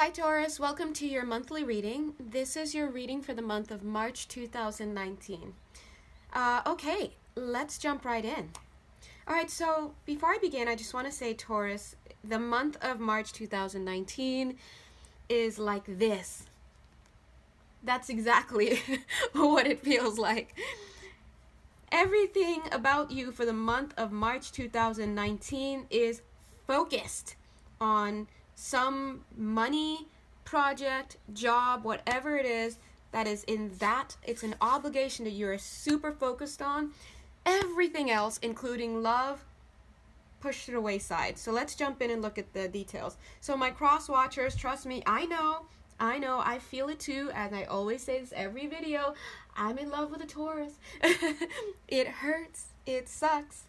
Hi Taurus, welcome to your monthly reading. This is your reading for the month of March 2019. Okay, let's jump right in. Alright, so before I begin, I just want to say, Taurus, the month of March 2019 is like this. That's exactly what it feels like. Everything about you for the month of March 2019 is focused on some money, project, job, whatever it is that is in that. It's an obligation that you're super focused on. Everything else, including love, push to the wayside. So let's jump in and look at the details. So my cross watchers, trust me, I know, I feel it too, and I always say this every video. I'm in love with a Taurus. It hurts, it sucks.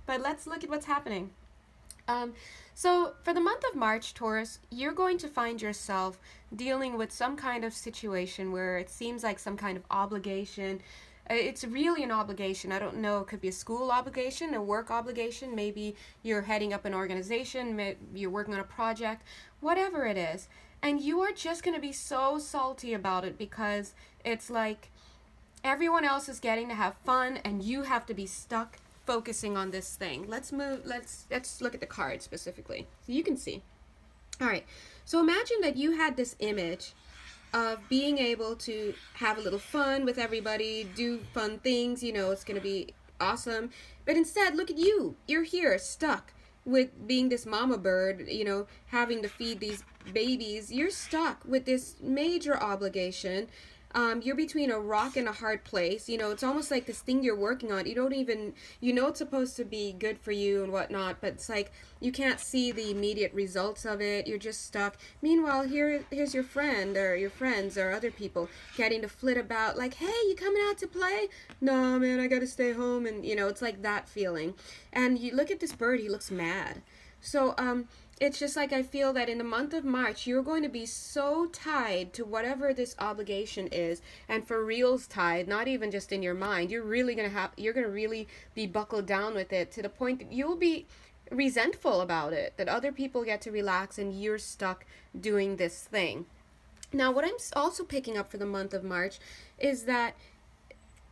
But let's look at what's happening. So for the month of March, Taurus, you're going to find yourself dealing with some kind of situation where it seems like some kind of obligation. It's really an obligation. I don't know, it could be a school obligation, a work obligation, maybe you're heading up an organization, you're working on a project, whatever it is. And you are just going to be so salty about it because it's like everyone else is getting to have fun and you have to be stuck focusing on this thing. Let's look at the card specifically so you can see. All right, so imagine that you had this image of being able to have a little fun with everybody, do fun things, it's going to be awesome. But instead, look at you. You're here stuck with being this mama bird, having to feed these babies. You're stuck with this major obligation. You're between a rock and a hard place. It's almost like this thing you're working on. You don't even, it's supposed to be good for you and whatnot, but it's like you can't see the immediate results of it. You're just stuck. Meanwhile, here's your friend or your friends or other people getting to flit about like, hey, you coming out to play? No, man, I got to stay home. And, it's like that feeling. And you look at this bird, he looks mad. So, it's just like I feel that in the month of March, you're going to be so tied to whatever this obligation is, and for reals tied, not even just in your mind. You're going to really be buckled down with it to the point that you'll be resentful about it, that other people get to relax and you're stuck doing this thing. Now, what I'm also picking up for the month of March is that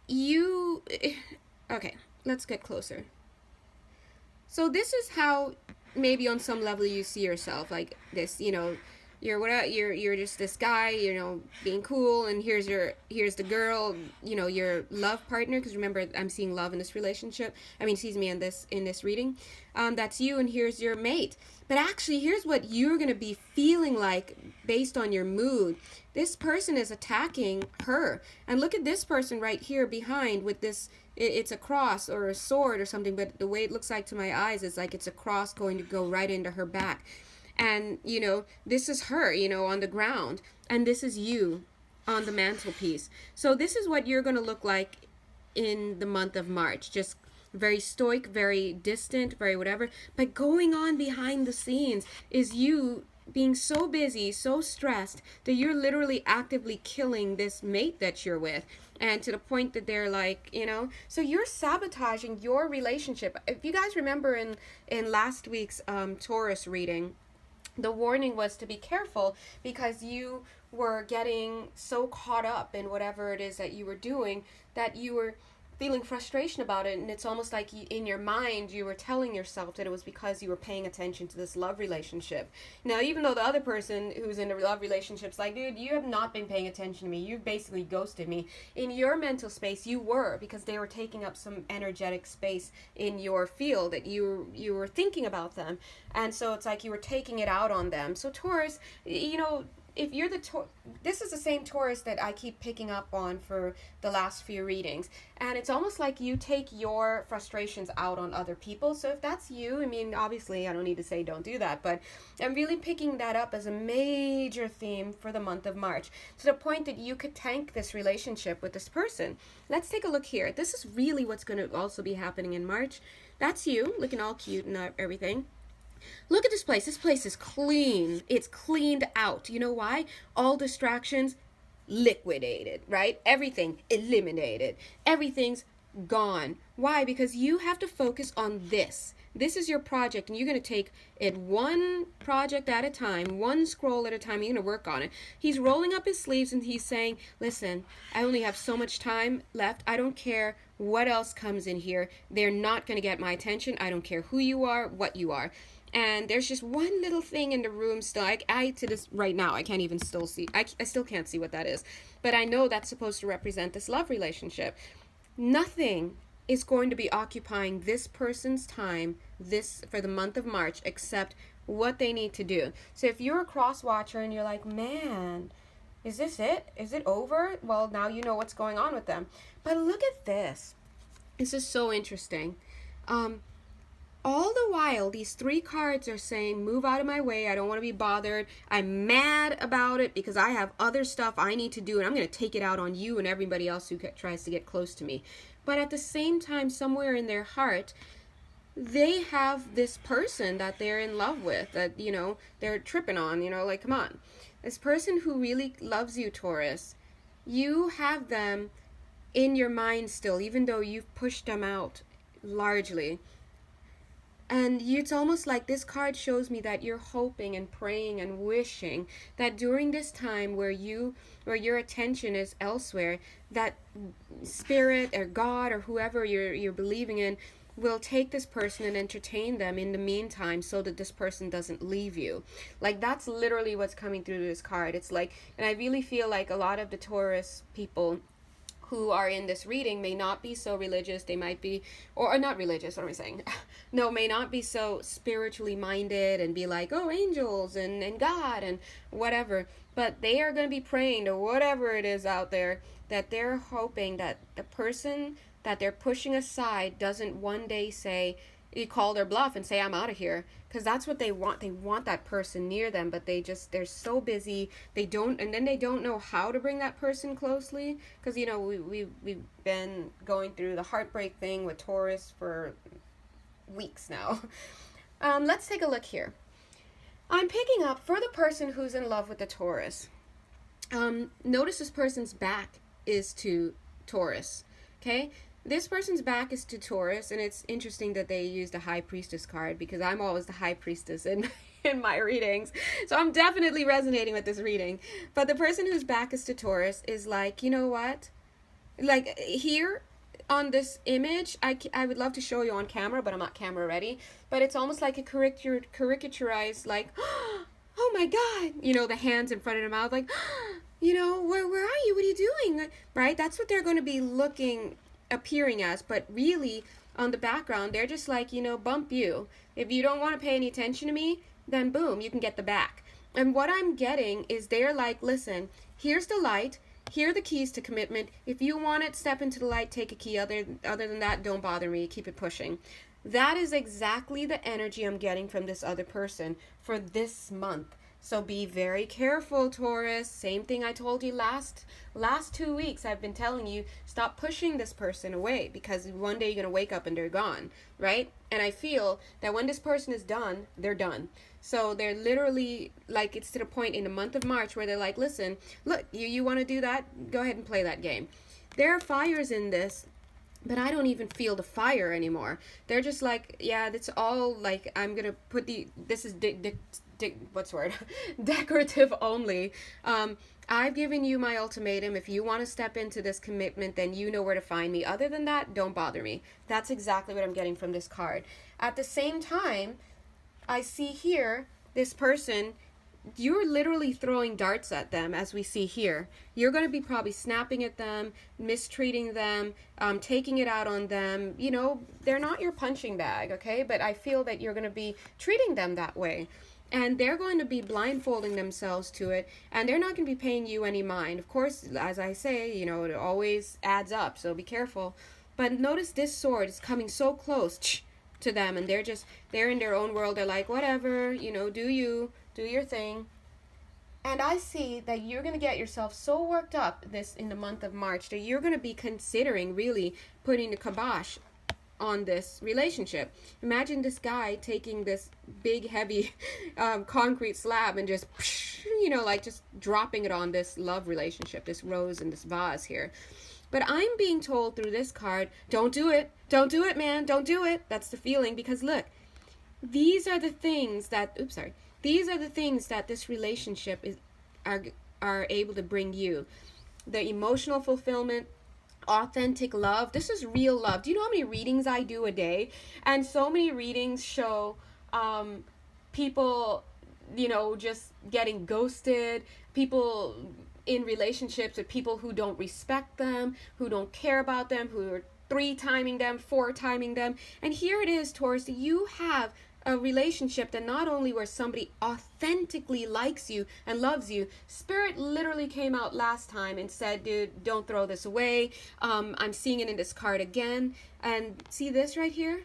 okay, let's get closer. So this is how maybe on some level you see yourself like this, you're just this guy, being cool, and here's the girl, your love partner, because remember I'm seeing love in this relationship. In this reading. That's you, and here's your mate. But actually, here's what you're going to be feeling like based on your mood. This person is attacking her. And look at this person right here behind with this, it's a cross or a sword or something, but the way it looks like to my eyes is like it's a cross going to go right into her back. And, this is her, on the ground. And this is you on the mantelpiece. So this is what you're going to look like in the month of March. Just very stoic, very distant, very whatever. But going on behind the scenes is you being so busy, so stressed, that you're literally actively killing this mate that you're with. And to the point that they're like, so you're sabotaging your relationship. If you guys remember in last week's Taurus reading, the warning was to be careful because you were getting so caught up in whatever it is that you were doing that you were feeling frustration about it, and it's almost like in your mind you were telling yourself that it was because you were paying attention to this love relationship. Now, even though the other person who's in a love relationship's like, dude, you have not been paying attention to me, you've basically ghosted me. In your mental space you were, because they were taking up some energetic space in your field that you were thinking about them, and so it's like you were taking it out on them. So Taurus, if you're this is the same Taurus that I keep picking up on for the last few readings, and it's almost like you take your frustrations out on other people. So if that's you, obviously I don't need to say don't do that, but I'm really picking that up as a major theme for the month of March, to the point that you could tank this relationship with this person. Let's take a look here. This is really what's going to also be happening in March. That's you looking all cute and everything. Look at this place. This place is clean. It's cleaned out. You know why? All distractions liquidated, right? Everything eliminated. Everything's gone. Why? Because you have to focus on this. This is your project, and you're going to take it one project at a time, one scroll at a time. You're going to work on it. He's rolling up his sleeves and he's saying, listen, I only have so much time left. I don't care what else comes in here. They're not going to get my attention. I don't care who you are, what you are. And there's just one little thing in the room still. I to this right now, I can't even still see. I still can't see what that is. But I know that's supposed to represent this love relationship. Nothing is going to be occupying this person's time for the month of March except what they need to do. So if you're a cross watcher and you're like, man, is this it? Is it over? Well, now you know what's going on with them. But look at this. This is so interesting. All the while, these 3 cards are saying, move out of my way. I don't want to be bothered. I'm mad about it because I have other stuff I need to do, and I'm going to take it out on you and everybody else who tries to get close to me. But at the same time, somewhere in their heart, they have this person that they're in love with, that, they're tripping on, like, come on. This person who really loves you, Taurus, you have them in your mind still, even though you've pushed them out largely. And it's almost like this card shows me that you're hoping and praying and wishing that during this time where your attention is elsewhere, that spirit or God or whoever you're believing in will take this person and entertain them in the meantime so that this person doesn't leave you. Like, that's literally what's coming through this card. It's like, and I really feel like a lot of the Taurus people who are in this reading may not be so religious. They might be, or not religious, what am I saying? No, may not be so spiritually minded and be like, oh, angels and God and whatever. But they are going to be praying to whatever it is out there, that they're hoping that the person that they're pushing aside doesn't one day say, you call their bluff and say, I'm out of here. Because that's what they want. They want that person near them, but they're so busy. They don't know how to bring that person closely. Because, we've been going through the heartbreak thing with Taurus for weeks now. Let's take a look here. I'm picking up for the person who's in love with the Taurus. Notice this person's back is to Taurus. Okay? This person's back is to Taurus, and it's interesting that they used a High Priestess card because I'm always the High Priestess in my readings. So I'm definitely resonating with this reading. But the person whose back is to Taurus is like, you know what? Like, here on this image, I would love to show you on camera, but I'm not camera ready. But it's almost like a caricaturized, like, oh my God, the hands in front of the mouth, like, where are you? What are you doing? Right? That's what they're going to be appearing as, but really on the background they're just like, bump you. If you don't want to pay any attention to me, then boom, you can get the back. And what I'm getting is they're like, listen, here's the light, here are the keys to commitment. If you want it, step into the light, take a key. Other than that, don't bother me, keep it pushing. That is exactly the energy I'm getting from this other person for this month. So be very careful, Taurus. Same thing I told you last 2 weeks. I've been telling you, stop pushing this person away because one day you're going to wake up and they're gone, right? And I feel that when this person is done, they're done. So they're literally, like, it's to the point in the month of March where they're like, listen, look, you want to do that? Go ahead and play that game. There are fires in this, but I don't even feel the fire anymore. They're just like, yeah, that's all, like, I'm going to put this is what's the word? Decorative only. I've given you my ultimatum. If you want to step into this commitment, then you know where to find me. Other than that, don't bother me. That's exactly what I'm getting from this card. At the same time, I see here this person, you're literally throwing darts at them, as we see here. You're going to be probably snapping at them, mistreating them, taking it out on them. They're not your punching bag, okay? But I feel that you're going to be treating them that way. And they're going to be blindfolding themselves to it, and they're not going to be paying you any mind. Of course, as I say, it always adds up, so be careful. But notice this sword is coming so close to them, and they're in their own world. They're like, whatever, do your thing. And I see that you're going to get yourself so worked up in the month of March that you're going to be considering really putting the kibosh on this relationship. Imagine this guy taking this big heavy concrete slab and just just dropping it on this love relationship, this rose and this vase here. But I'm being told through this card, don't do it, man, don't do it. That's the feeling, because look, these are the things that, oops, sorry, these are the things that this relationship are, are able to bring you. The emotional fulfillment, authentic love. This is real love. Do you know how many readings I do a day? And so many readings show people, just getting ghosted, people in relationships with people who don't respect them, who don't care about them, who are three-timing them, four-timing them. And here it is, Taurus, you have a relationship that not only where somebody authentically likes you and loves you. Spirit literally came out last time and said, dude, don't throw this away. I'm seeing it in this card again. And see this right here?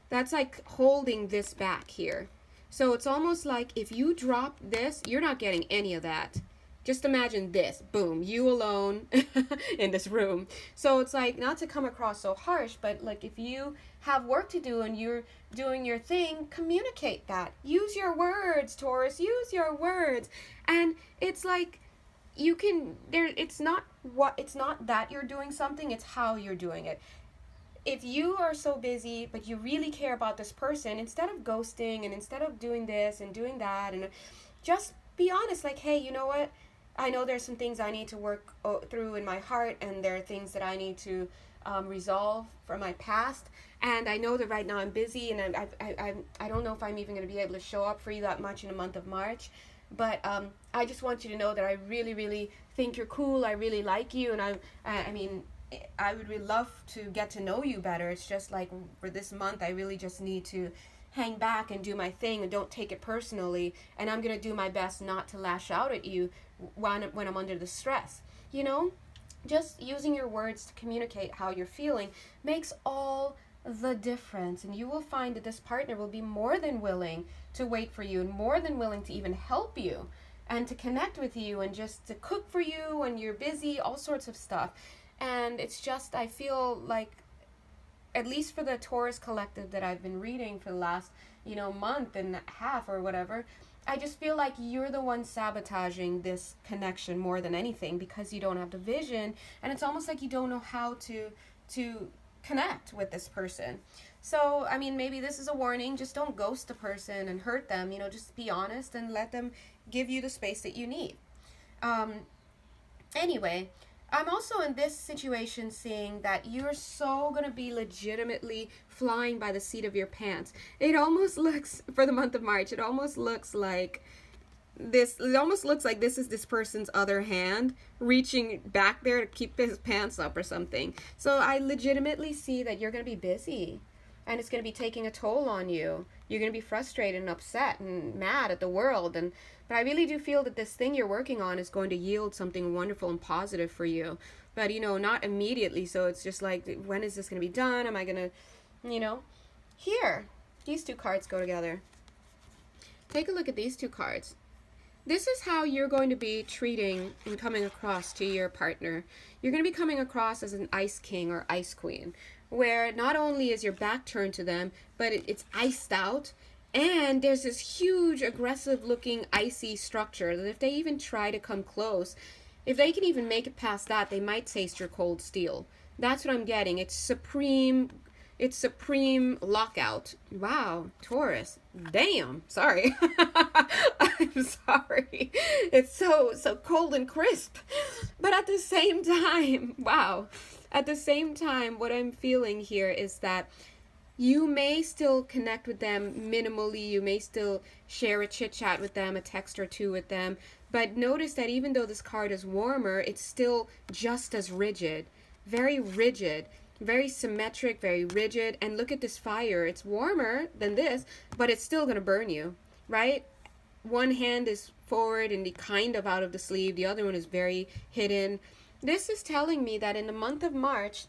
That's like holding this back here. So it's almost like if you drop this, you're not getting any of that. Just imagine this, boom, you alone in this room. So it's like, not to come across so harsh, but like if you have work to do and you're doing your thing, communicate that. Use your words, Taurus, use your words. And it's like, you can, it's not that you're doing something, it's how you're doing it. If you are so busy, but you really care about this person, instead of ghosting and instead of doing this and doing that, and just be honest, like, hey, you know what? I know there's some things I need to work through in my heart, and there are things that I need to resolve from my past. And I know that right now I'm busy, and I don't know if I'm even going to be able to show up for you that much in the month of March. But I just want you to know that I really, really think you're cool. I really like you, and I mean, I would really love to get to know you better. It's just like for this month, I really just need to hang back and do my thing and don't take it personally. And I'm going to do my best not to lash out at you when I'm under the stress. Just using your words to communicate how you're feeling makes all the difference. And you will find that this partner will be more than willing to wait for you and more than willing to even help you and to connect with you and just to cook for you when you're busy, all sorts of stuff. And it's just, I feel like, at least for the Taurus collective that I've been reading for the last, month and a half or whatever, I just feel like you're the one sabotaging this connection more than anything because you don't have the vision, and it's almost like you don't know how to connect with this person. So, I mean, maybe this is a warning. Just don't ghost the person and hurt them. Just be honest and let them give you the space that you need. Anyway, I'm also in this situation seeing that you're so going to be legitimately flying by the seat of your pants. It almost looks, for the month of March, it almost looks like this is this person's other hand reaching back there to keep his pants up or something. So I legitimately see that you're going to be busy and it's going to be taking a toll on you. You're going to be frustrated and upset and mad at the world. But I really do feel that this thing you're working on is going to yield something wonderful and positive for you. But, not immediately. So it's just like, when is this going to be done? Am I going to, Here, these two cards go together. Take a look at these two cards. This is how you're going to be treating and coming across to your partner. You're going to be coming across as an ice king or ice queen, where not only is your back turned to them, but it's iced out, and there's this huge aggressive looking icy structure that if they even try to come close, if they can even make it past that, they might taste your cold steel. That's what I'm getting. It's supreme lockout. Wow, Taurus. Damn. Sorry. I'm sorry. It's so cold and crisp. But at the same time, wow. At the same time, what I'm feeling here is that you may still connect with them minimally. You may still share a chit chat with them, a text or two with them. But notice that even though this card is warmer, it's still just as rigid. Very rigid. Very symmetric, very rigid. And look at this fire. It's warmer than this, but it's still going to burn you, right? One hand is forward and kind of out of the sleeve. The other one is very hidden. This is telling me that in the month of March,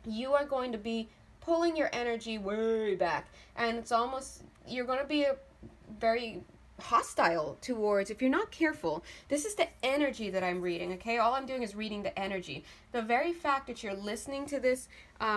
you are going to be pulling your energy way back. And it's almost, you're going to be very hostile towards, if you're not careful. This is the energy that I'm reading, okay? All I'm doing is reading the energy. The very fact that you're listening to this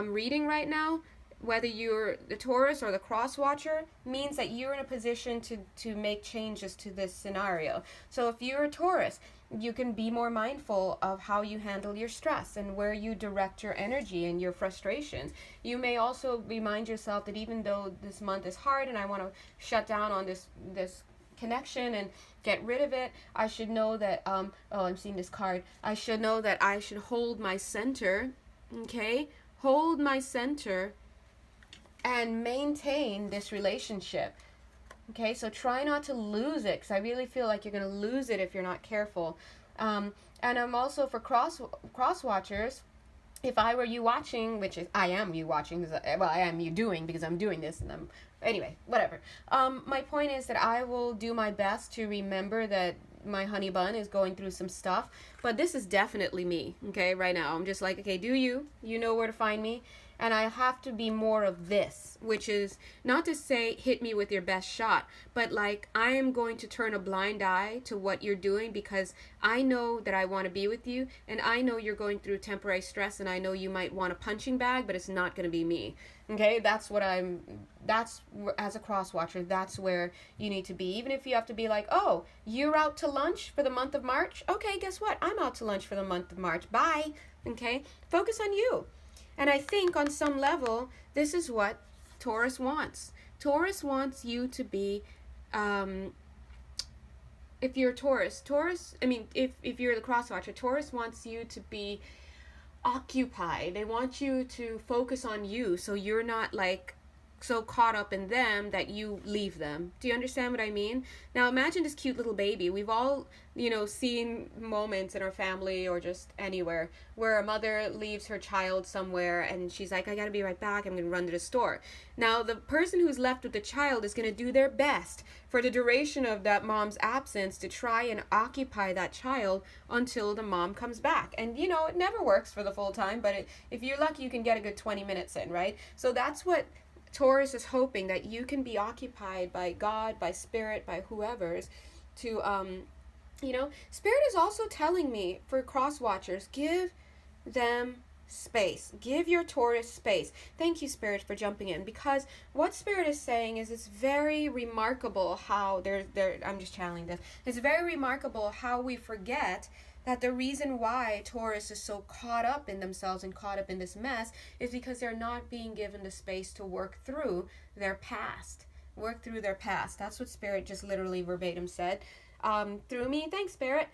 reading right now, whether you're the Taurus or the cross watcher, means that you're in a position to make changes to this scenario. So if you're a Taurus, you can be more mindful of how you handle your stress and where you direct your energy and your frustrations. You may also remind yourself that even though this month is hard and I want to shut down on this connection and get rid of it, I should know that I'm seeing this card. I should know that I should hold my center, okay? Hold my center and maintain this relationship. Okay, so try not to lose it, because I really feel like you're going to lose it if you're not careful. And I'm also for cross watchers. If I were you watching, which is I am you watching, I am you doing, because I'm doing this, and anyway, whatever. My point is that I will do my best to remember that my honey bun is going through some stuff, but this is definitely me. Okay, right now I'm just like, okay, do you know where to find me? And I have to be more of this, which is not to say hit me with your best shot, but like I am going to turn a blind eye to what you're doing, because I know that I want to be with you, and I know you're going through temporary stress, and I know you might want a punching bag, but it's not going to be me. Okay, that's as a cross watcher, that's where you need to be. Even if you have to be like, oh, you're out to lunch for the month of March? Okay, guess what? I'm out to lunch for the month of March. Bye. Okay, focus on you. And I think on some level, this is what Taurus wants. Taurus wants you to be, if you're Taurus, if you're the cross watcher, Taurus wants you to be occupied. They want you to focus on you, so you're not like so caught up in them that you leave them. Do you understand what I mean? Now imagine this cute little baby. We've all, seen moments in our family or just anywhere where a mother leaves her child somewhere and she's like, I gotta be right back, I'm gonna run to the store. Now the person who's left with the child is gonna do their best for the duration of that mom's absence to try and occupy that child until the mom comes back. And it never works for the full time, but if you're lucky, you can get a good 20 minutes in, right? So that's what Taurus is hoping, that you can be occupied by God, by Spirit, by whoever's to, Spirit is also telling me for cross watchers, give them space. Give your Taurus space. Thank you, Spirit, for jumping in, because what Spirit is saying is it's very remarkable how I'm just channeling this. It's very remarkable how we forget that the reason why Taurus is so caught up in themselves and caught up in this mess is because they're not being given the space to work through their past. Work through their past. That's what Spirit just literally verbatim said through me. Thanks, Spirit.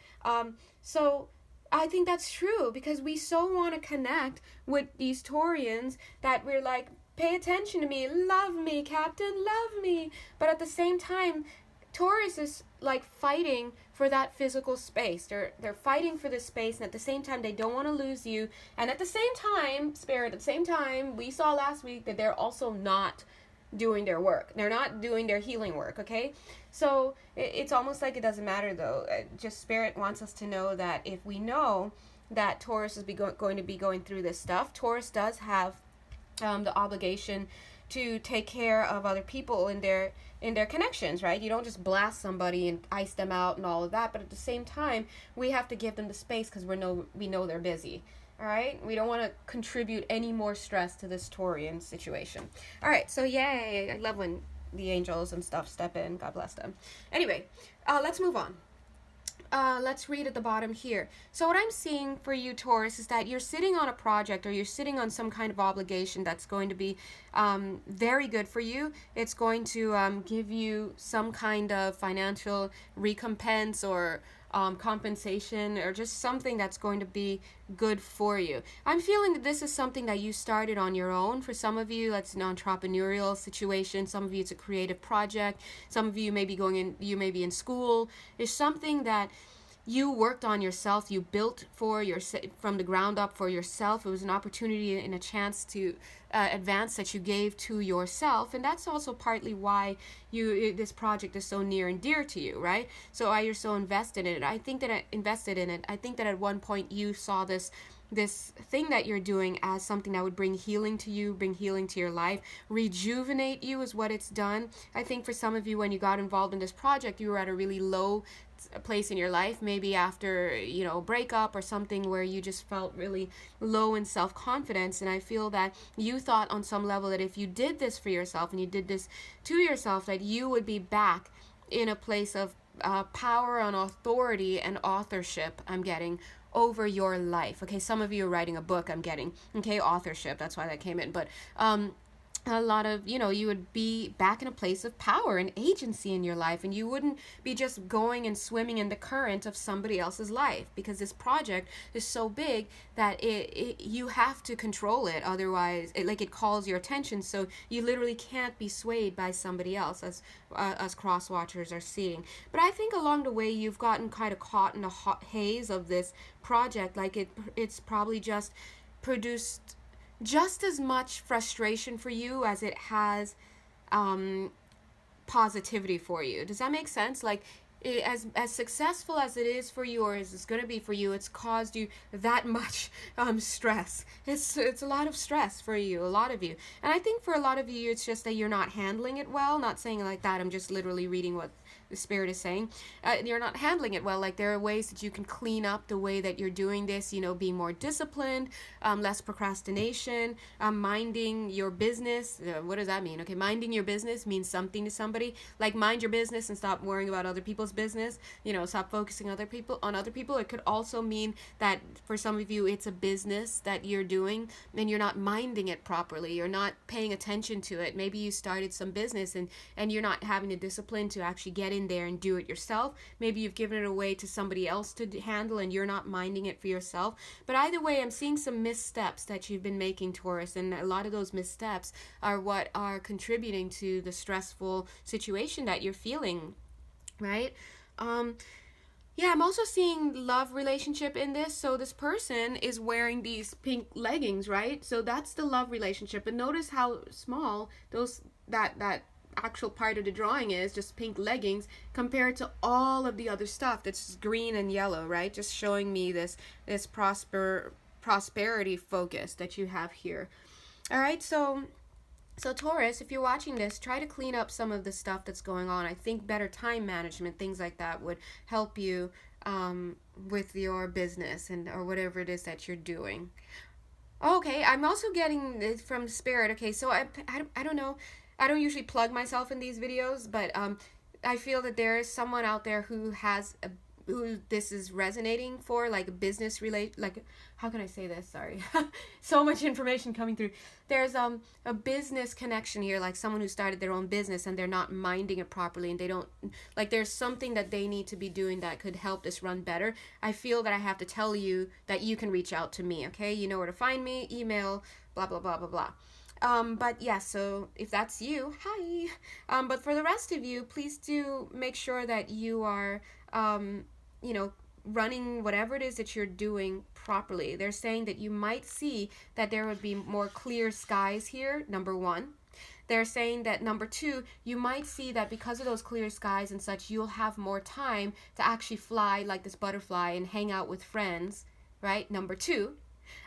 So I think that's true, because we so want to connect with these Taurians that we're like, pay attention to me, love me, Captain, love me. But at the same time, Taurus is like fighting for that physical space. They're fighting for this space, and at the same time, they don't want to lose you. And at the same time, Spirit, at the same time, we saw last week that they're also not doing their work. They're not doing their healing work, okay? So it's almost like it doesn't matter, though. Just Spirit wants us to know that if we know that Taurus is going to be going through this stuff, Taurus does have the obligation to take care of other people in their connections, right? You don't just blast somebody and ice them out and all of that, but at the same time, we have to give them the space, because we know they're busy. All right, we don't want to contribute any more stress to this Taurian situation. All right, so yay, I love when the angels and stuff step in. God bless them. Anyway, let's move on. Let's read at the bottom here. So what I'm seeing for you, Taurus, is that you're sitting on a project, or you're sitting on some kind of obligation that's going to be very good for you. It's going to give you some kind of financial recompense or compensation, or just something that's going to be good for you. I'm feeling that this is something that you started on your own. For some of you, that's an entrepreneurial situation. Some of you, it's a creative project. Some of you may be in school. It's something that you worked on yourself, you built from the ground up for yourself. It was an opportunity and a chance to advance that you gave to yourself, and that's also partly why this project is so near and dear to you, right? So why you're so invested in it. I think that at one point you saw this thing that you're doing as something that would bring healing to you, bring healing to your life, rejuvenate you is what it's done. I think for some of you, when you got involved in this project, you were at a really low a place in your life, maybe after, breakup or something where you just felt really low in self-confidence. And I feel that you thought on some level that if you did this for yourself and you did this to yourself, that you would be back in a place of power and authority and authorship, I'm getting, over your life. Okay, some of you are writing a book, I'm getting. Okay, authorship, that's why that came in. But a lot of, you would be back in a place of power and agency in your life, and you wouldn't be just going and swimming in the current of somebody else's life, because this project is so big that you have to control it, otherwise it calls your attention, so you literally can't be swayed by somebody else, as us cross watchers are seeing. But I think along the way you've gotten kind of caught in the hot haze of this project, like it's probably just produced just as much frustration for you as it has positivity for you. Does that make sense? Like, as successful as it is for you, or as it's going to be for you, it's caused you that much stress. It's a lot of stress for you, a lot of you. And I think for a lot of you, it's just that you're not handling it well. Not saying it like that, I'm just literally reading what the spirit is saying. You're not handling it well. Like, there are ways that you can clean up the way that you're doing this, being more disciplined, less procrastination, minding your business. What does that mean? Okay, minding your business means something to somebody. Like, mind your business and stop worrying about other people's business. Stop focusing on other people. It could also mean that for some of you, it's a business that you're doing and you're not minding it properly. You're not paying attention to it. Maybe you started some business and you're not having the discipline to actually get in there and do it yourself. Maybe you've given it away to somebody else to handle and you're not minding it for yourself. But either way, I'm seeing some missteps that you've been making, Taurus, and a lot of those missteps are what are contributing to the stressful situation that you're feeling, right? Yeah, I'm also seeing love relationship in this. So this person is wearing these pink leggings, right? So that's the love relationship. And notice how small that actual part of the drawing is, just pink leggings, compared to all of the other stuff that's green and yellow, right? Just showing me this prosperity focus that you have here. All right, so Taurus, if you're watching this, try to clean up some of the stuff that's going on. I think better time management, things like that, would help you with your business or whatever it is that you're doing. Okay, I'm also getting this from Spirit. Okay, so I don't know. I don't usually plug myself in these videos, but I feel that there is someone out there who who this is resonating for, like business how can I say this? Sorry. So much information coming through. There's a business connection here, like someone who started their own business and they're not minding it properly, and they don't, like, there's something that they need to be doing that could help this run better. I feel that I have to tell you that you can reach out to me, okay? You know where to find me, email, blah, blah, blah, blah, blah. But yeah, so if that's you, hi. But for the rest of you, please do make sure that you are, running whatever it is that you're doing properly. They're saying that you might see that there would be more clear skies here, number one. They're saying that number two, you might see that because of those clear skies and such, you'll have more time to actually fly like this butterfly and hang out with friends, right? Number two.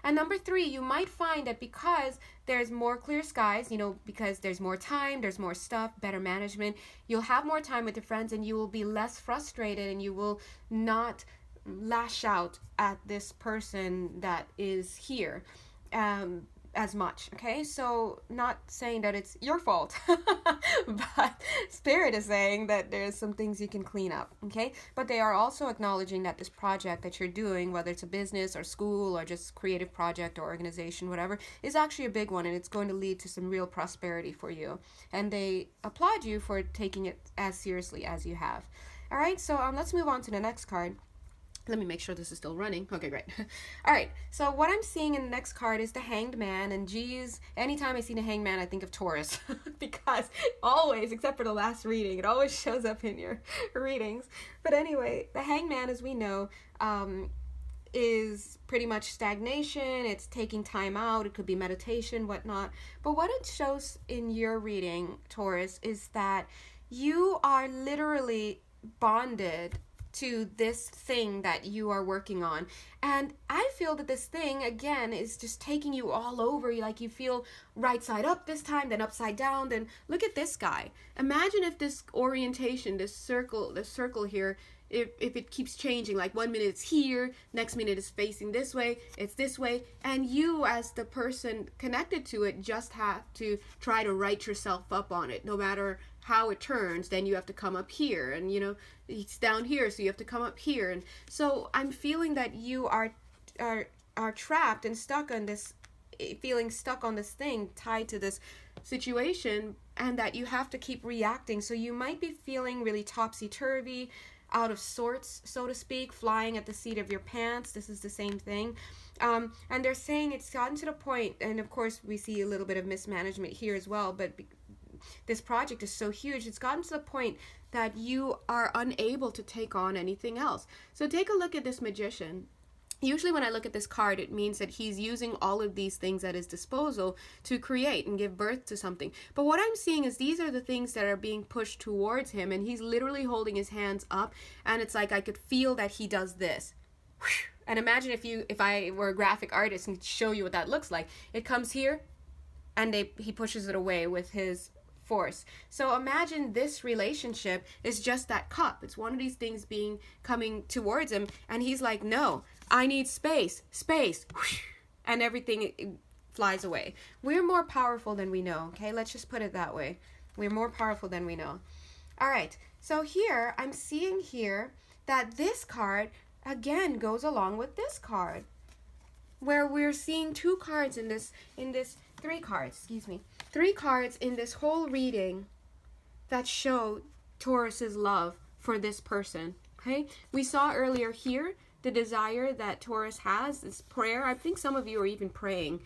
And number three, you might find that because there's more clear skies, because there's more time, there's more stuff, better management, you'll have more time with your friends and you will be less frustrated and you will not lash out at this person that is here as much, okay? So not saying that it's your fault, but Spirit is saying that there's some things you can clean up, okay? But they are also acknowledging that this project that you're doing, whether it's a business or school or just creative project or organization, whatever, is actually a big one, and it's going to lead to some real prosperity for you. And they applaud you for taking it as seriously as you have. All right, so let's move on to the next card. Let me make sure this is still running. Okay, great. All right, so what I'm seeing in the next card is the Hanged Man, and geez, anytime I see the Hanged Man, I think of Taurus, because always, except for the last reading, it always shows up in your readings. But anyway, the Hanged Man, as we know, is pretty much stagnation. It's taking time out. It could be meditation, whatnot. But what it shows in your reading, Taurus, is that you are literally bonded to this thing that you are working on. And I feel that this thing, again, is just taking you all over. Like, you feel right side up this time, then upside down, then look at this guy. Imagine if this orientation, this circle here, if it keeps changing, like 1 minute it's here, next minute it's facing this way, it's this way, and you as the person connected to it just have to try to write yourself up on it. No matter how it turns, then you have to come up here, and it's down here, so you have to come up here. And so I'm feeling that you are trapped and stuck on this, feeling stuck on this thing tied to this situation, and that you have to keep reacting. So you might be feeling really topsy-turvy, out of sorts, so to speak, flying at the seat of your pants. This is the same thing. And they're saying it's gotten to the point, and of course we see a little bit of mismanagement here as well, but this project is so huge, it's gotten to the point that you are unable to take on anything else. So take a look at this magician. Usually when I look at this card, it means that he's using all of these things at his disposal to create and give birth to something. But what I'm seeing is these are the things that are being pushed towards him, and he's literally holding his hands up, and it's like I could feel that he does this. And imagine if I were a graphic artist and show you what that looks like. It comes here, and he pushes it away with his force. So imagine this relationship is just that cup. It's one of these things coming towards him, and he's like, no, I need space, and everything flies away. We're more powerful than we know, okay? Let's just put it that way. We're more powerful than we know. All right, so here, I'm seeing here that this card, again, goes along with this card, where we're seeing two cards in this, three cards in this whole reading that show Taurus's love for this person, okay? We saw earlier here the desire that Taurus has, this prayer. I think some of you are even praying.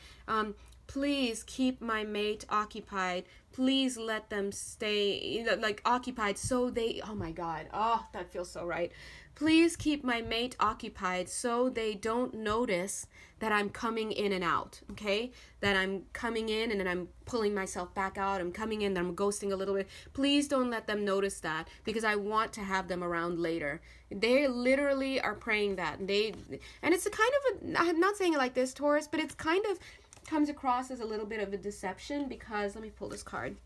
Please keep my mate occupied. Please let them stay occupied so they, oh my God, oh, that feels so right. Please keep my mate occupied so they don't notice that I'm coming in and out, okay? That I'm coming in and then I'm pulling myself back out. I'm coming in, then I'm ghosting a little bit. Please don't let them notice that, because I want to have them around later. They literally are praying that. And it's a kind of I'm not saying it like this, Taurus, but it's kind of comes across as a little bit of a deception, because, let me pull this card.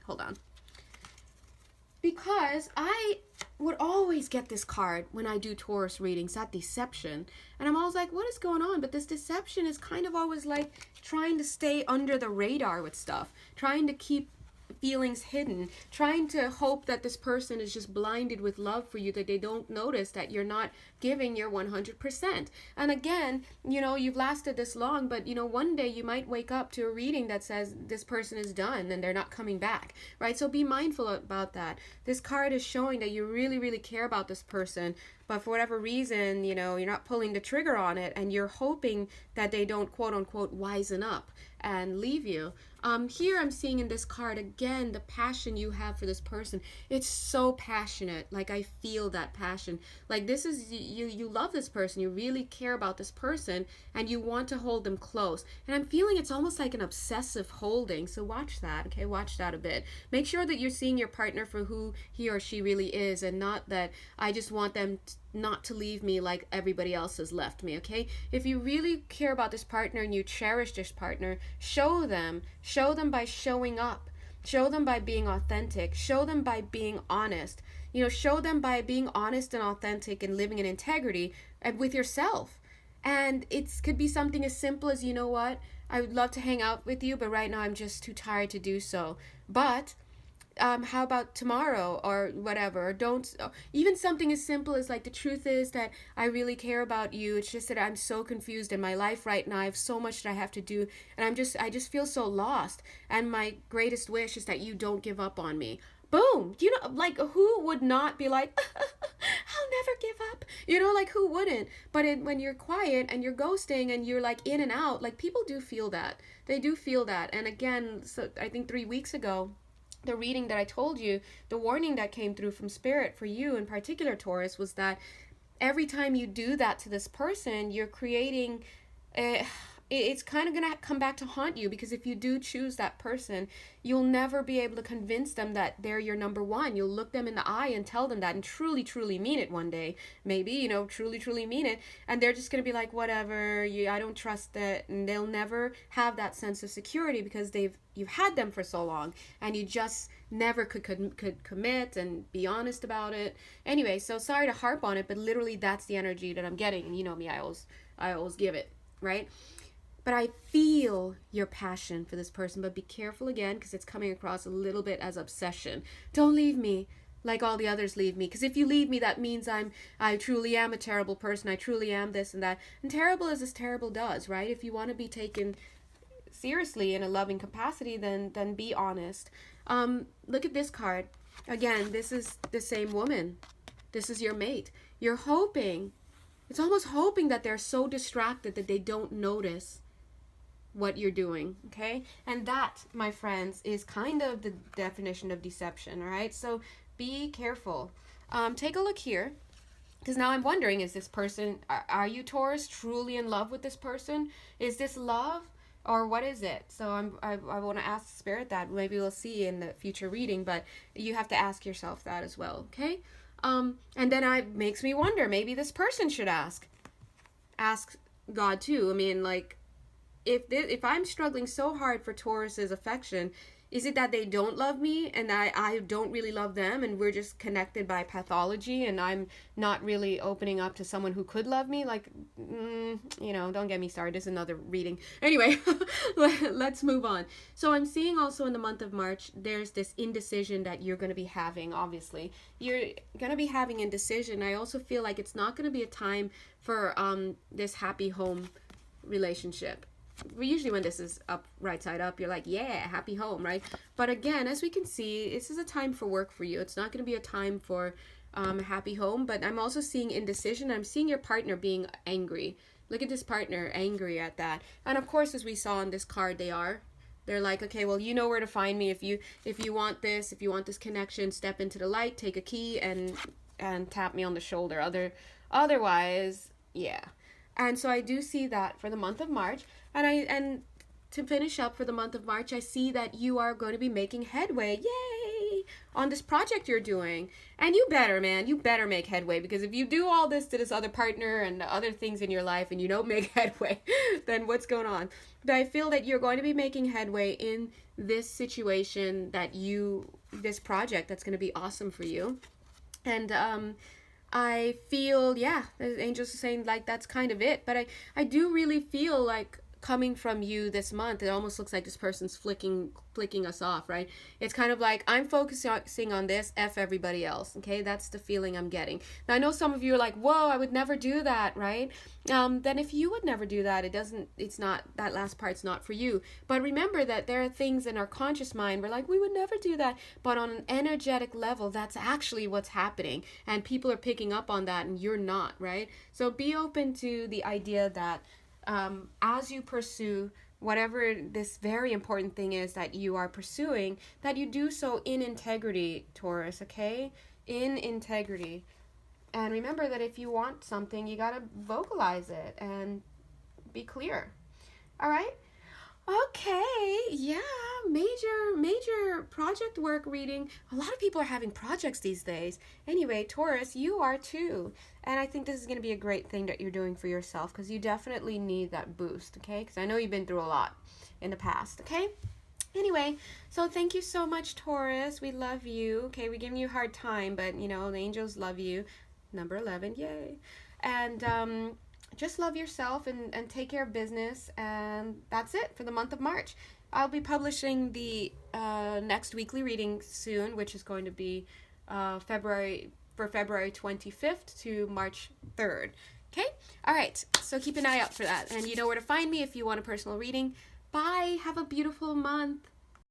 Hold on. Because I would always get this card when I do Taurus readings, that deception. And I'm always like, what is going on? But this deception is kind of always like trying to stay under the radar with stuff, trying to keep feelings hidden, trying to hope that this person is just blinded with love for you, that they don't notice that you're not giving your 100%. And again, you've lasted this long, but one day you might wake up to a reading that says this person is done and they're not coming back, right? So be mindful about that. This card is showing that you really, really care about this person, but for whatever reason, you're not pulling the trigger on it, and you're hoping that they don't, quote unquote, wisen up and leave you. Here I'm seeing in this card, again, the passion you have for this person. It's so passionate. Like, I feel that passion. Like, this is, you love this person. You really care about this person, and you want to hold them close. And I'm feeling it's almost like an obsessive holding. So watch that, okay? Watch that a bit. Make sure that you're seeing your partner for who he or she really is, and not that I just want them not to leave me like everybody else has left me, okay? If you really care about this partner and you cherish this partner, show them by showing up, show them by being authentic, show them by being honest, show them by being honest and authentic and living in integrity and with yourself. And it could be something as simple as, what, I would love to hang out with you, but right now I'm just too tired to do so. But how about tomorrow, or whatever? Don't, even something as simple as like, the truth is that I really care about you. It's just that I'm so confused in my life right now. I have so much that I have to do, and I just feel so lost. And my greatest wish is that you don't give up on me. Boom. Like, who would not be like, I'll never give up? Like, who wouldn't? But when you're quiet and you're ghosting and you're like in and out, like, people do feel that. They do feel that. And again, so I think 3 weeks ago, the reading that I told you, the warning that came through from Spirit for you in particular, Taurus, was that every time you do that to this person, you're creating it's kind of going to come back to haunt you, because if you do choose that person, you'll never be able to convince them that they're your number one. You'll look them in the eye and tell them that, and truly, truly mean it one day. Maybe, truly, truly mean it. And they're just going to be like, whatever, I don't trust it. And they'll never have that sense of security, because you've had them for so long, and you just never could commit and be honest about it. Anyway, so sorry to harp on it, but literally that's the energy that I'm getting. And you know me, I always give it, right? But I feel your passion for this person. But be careful again, because it's coming across a little bit as obsession. Don't leave me like all the others leave me. Because if you leave me, that means I truly am a terrible person. I truly am this and that. And terrible as this terrible does, right? If you want to be taken seriously in a loving capacity, then be honest. Look at this card. Again, this is the same woman. This is your mate. You're hoping. It's almost hoping that they're so distracted that they don't notice what you're doing, okay? And that, my friends, is kind of the definition of deception, all right? So be careful. Take a look here, because now I'm wondering, is this person, are you, Taurus, truly in love with this person? Is this love, or what is it? So I want to ask Spirit that. Maybe we'll see in the future reading, but you have to ask yourself that as well, okay? And then it makes me wonder, maybe this person should ask God too. I mean, like, if I'm struggling so hard for Taurus's affection, is it that they don't love me and I don't really love them, and we're just connected by pathology, and I'm not really opening up to someone who could love me? Like, don't get me started. This is another reading. Anyway, let's move on. So I'm seeing also in the month of March, there's this indecision that you're going to be having, obviously. You're going to be having indecision. I also feel like it's not going to be a time for this happy home relationship. Usually when this is up, right side up, you're like, yeah, happy home, right? But again, as we can see, this is a time for work for you. It's not going to be a time for a happy home, but I'm also seeing indecision. I'm seeing your partner being angry. Look at this partner angry at that. And of course, as we saw on this card, they're like, okay, well, you know where to find me. If you want this, connection, step into the light, take a key and tap me on the shoulder. Otherwise, yeah. And so I do see that for the month of March. And to finish up for the month of March, I see that you are going to be making headway. Yay! On this project you're doing. And you better make headway, because if you do all this to this other partner and other things in your life and you don't make headway, then what's going on? But I feel that you're going to be making headway in this situation this project that's going to be awesome for you. And I feel, the angels are saying, like, that's kind of it. But I do really feel like, coming from you this month, it almost looks like this person's flicking us off, right? It's kind of like, I'm focusing on this, F everybody else, okay? That's the feeling I'm getting. Now, I know some of you are like, whoa, I would never do that, right? Then if you would never do that, that last part's not for you. But remember that there are things in our conscious mind, we're like, we would never do that. But on an energetic level, that's actually what's happening. And people are picking up on that, and you're not, right? So be open to the idea that as you pursue whatever this very important thing is that you are pursuing, that you do so in integrity, Taurus, okay? In integrity. And remember that if you want something, you gotta vocalize it and be clear. All right? Okay, yeah, major project work reading. A lot of people are having projects these days. Anyway, Taurus, you are too. And I think this is going to be a great thing that you're doing for yourself, because you definitely need that boost, okay? Because I know you've been through a lot in the past, okay? Anyway, so thank you so much, Taurus. We love you. Okay, we're giving you a hard time, but, the angels love you. Number 11, yay. And, just love yourself and take care of business, and that's it for the month of March. I'll be publishing the next weekly reading soon, which is going to be February 25th to March 3rd. Okay? All right. So keep an eye out for that. And you know where to find me if you want a personal reading. Bye. Have a beautiful month.